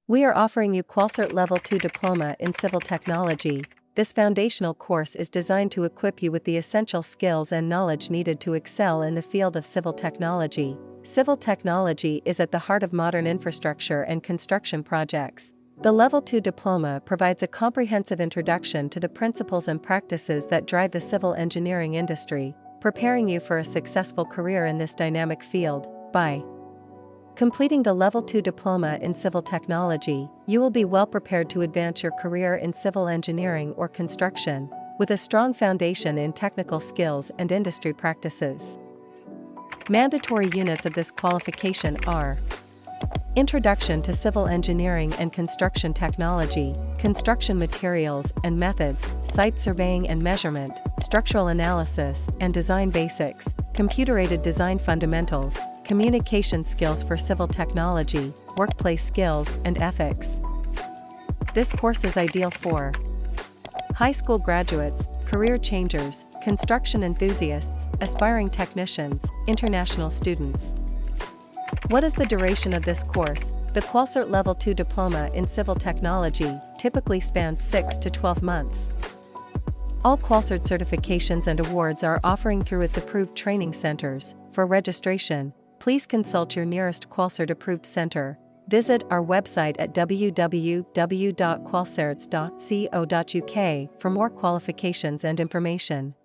We are offering you Qualcert Level 2 Diploma in Civil Technology. This foundational course is designed to equip you with the essential skills and knowledge needed to excel in the field of civil technology. Civil technology is at the heart of modern infrastructure and construction projects. The Level 2 Diploma provides a comprehensive introduction to the principles and practices that drive the civil engineering industry, preparing you for a successful career in this dynamic field. By completing the Level 2 Diploma in Civil Technology, you will be well prepared to advance your career in civil engineering or construction, with a strong foundation in technical skills and industry practices. Mandatory units of this qualification are: Introduction to Civil Engineering and Construction Technology, Construction Materials and Methods, Site Surveying and Measurement, Structural Analysis and Design Basics, Computer-Aided Design Fundamentals, Communication Skills for Civil Technology, Workplace Skills and Ethics. This course is ideal for high school graduates, career changers, construction enthusiasts, aspiring technicians, international students. What is the duration of this course? The Qualcert Level 2 Diploma in Civil Technology typically spans 6 to 12 months. All Qualcert certifications and awards are offering through its approved training centers. For registration, please consult your nearest Qualcert approved center. Visit our website at www.qualcerts.co.uk for more qualifications and information.